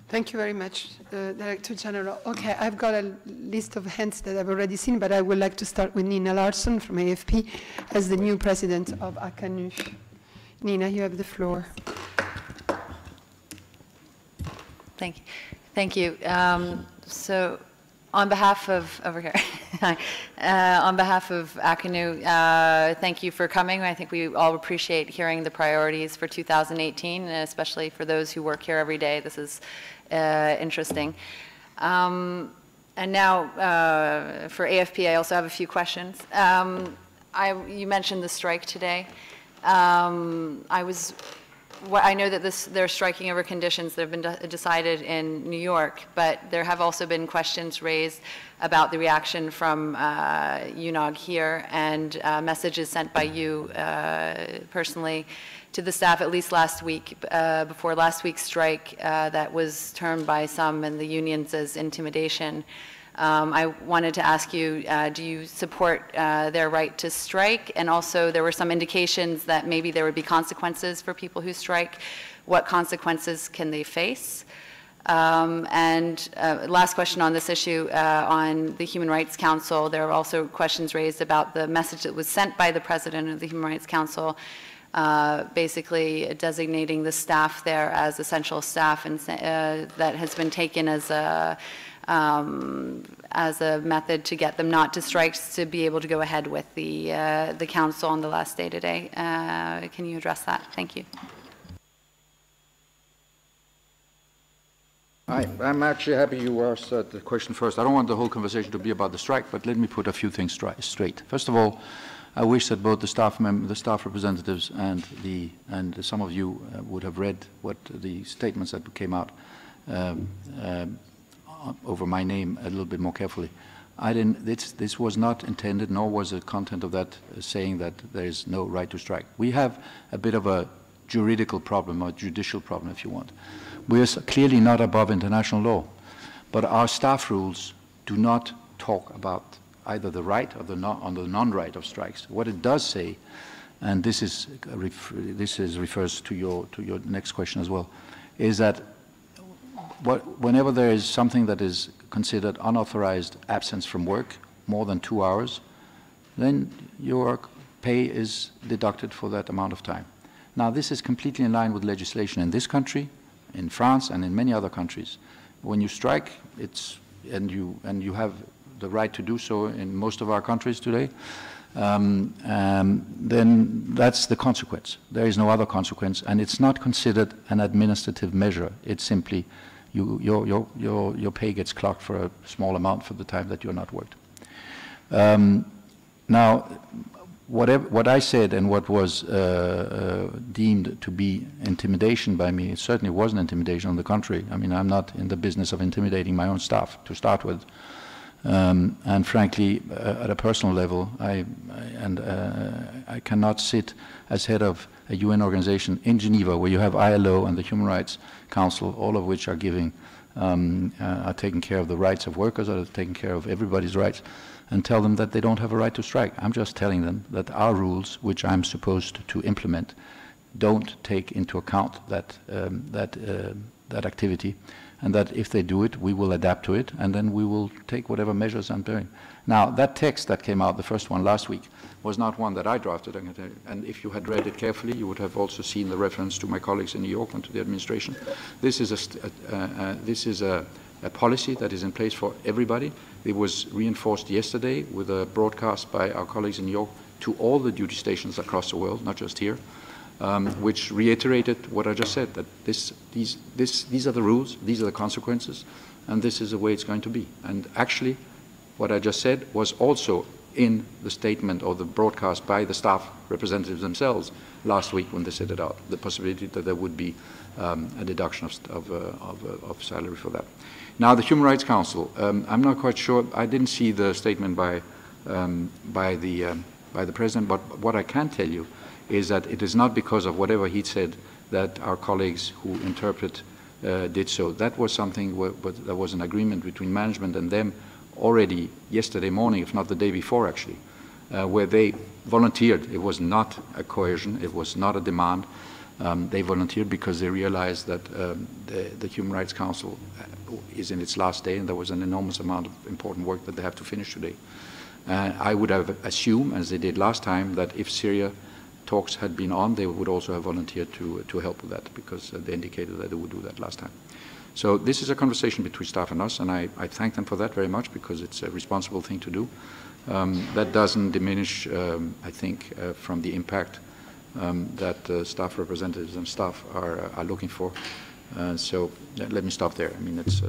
Thank you very much, Director General. Okay, I've got a list of hands that I've already seen, but I would like to start with Nina Larson from AFP as the new President of ACANU. Nina, you have the floor. Thank you. Thank you. So, on behalf of, over here, on behalf of ACANU, thank you for coming. I think we all appreciate hearing the priorities for 2018, and especially for those who work here every day. This is interesting. And now, for AFP, I also have a few questions. You mentioned the strike today. I know that they're striking over conditions that have been decided in New York, but there have also been questions raised about the reaction from UNOG here and messages sent by you personally to the staff, at least last week, before last week's strike, that was termed by some and the unions as intimidation. I wanted to ask you, do you support their right to strike? And also, there were some indications that maybe there would be consequences for people who strike. What consequences can they face? And last question on this issue, on the Human Rights Council, there are also questions raised about the message that was sent by the President of the Human Rights Council, basically designating the staff there as essential staff, and that has been taken as a method to get them not to strike, to be able to go ahead with the council on the last day today. Can you address that? Thank you. I'm actually happy you asked the question first. I don't want the whole conversation to be about the strike, but let me put a few things straight. First of all, I wish that both the staff representatives and some of you would have read what the statements that came out over my name a little bit more carefully. This was not intended, nor was the content of that saying that there is no right to strike. We have a bit of a juridical problem, or judicial problem, if you want. We are clearly not above international law, but our staff rules do not talk about either the right or the non-right of strikes. What it does say, and this refers to your next question as well, is that whenever there is something that is considered unauthorized absence from work, more than 2 hours, then your pay is deducted for that amount of time. Now, this is completely in line with legislation in this country, in France, and in many other countries. When you strike, and you have the right to do so in most of our countries today, then that's the consequence. There is no other consequence, and it's not considered an administrative measure. It's simply your pay gets clocked for a small amount for the time that you're not worked. Now, what I said and what was deemed to be intimidation by me, it certainly wasn't intimidation. On the contrary, I mean, I'm not in the business of intimidating my own staff to start with. And frankly, at a personal level, I cannot sit as head of a UN organization in Geneva, where you have ILO and the Human Rights Council, all of which are taking care of the rights of workers, are taking care of everybody's rights, and tell them that they don't have a right to strike. I'm just telling them that our rules, which I'm supposed to implement, don't take into account that activity, and that if they do it, we will adapt to it, and then we will take whatever measures I'm doing. Now, that text that came out, the first one last week, was not one that I drafted, and if you had read it carefully, you would have also seen the reference to my colleagues in New York and to the administration. This is a policy that is in place for everybody. It was reinforced yesterday with a broadcast by our colleagues in New York to all the duty stations across the world, not just here, which reiterated what I just said, that these are the rules, these are the consequences, and this is the way it's going to be. And actually, what I just said was also in the statement or the broadcast by the staff representatives themselves last week when they set it out, the possibility that there would be a deduction of salary for that. Now, the Human Rights Council, I'm not quite sure. I didn't see the statement by the President, but what I can tell you is that it is not because of whatever he said that our colleagues who interpret did so. That was something there was an agreement between management and them already yesterday morning, if not the day before actually, where they volunteered. It was not a coercion, it was not a demand. They volunteered because they realized that the Human Rights Council is in its last day, and there was an enormous amount of important work that they have to finish today. I would have assumed, as they did last time, that if Syria talks had been on, they would also have volunteered to help with that, because they indicated that they would do that last time. So this is a conversation between staff and us, and I thank them for that very much, because it's a responsible thing to do. That doesn't diminish, I think, from the impact that staff representatives and staff are looking for. So let me stop there. I mean, it's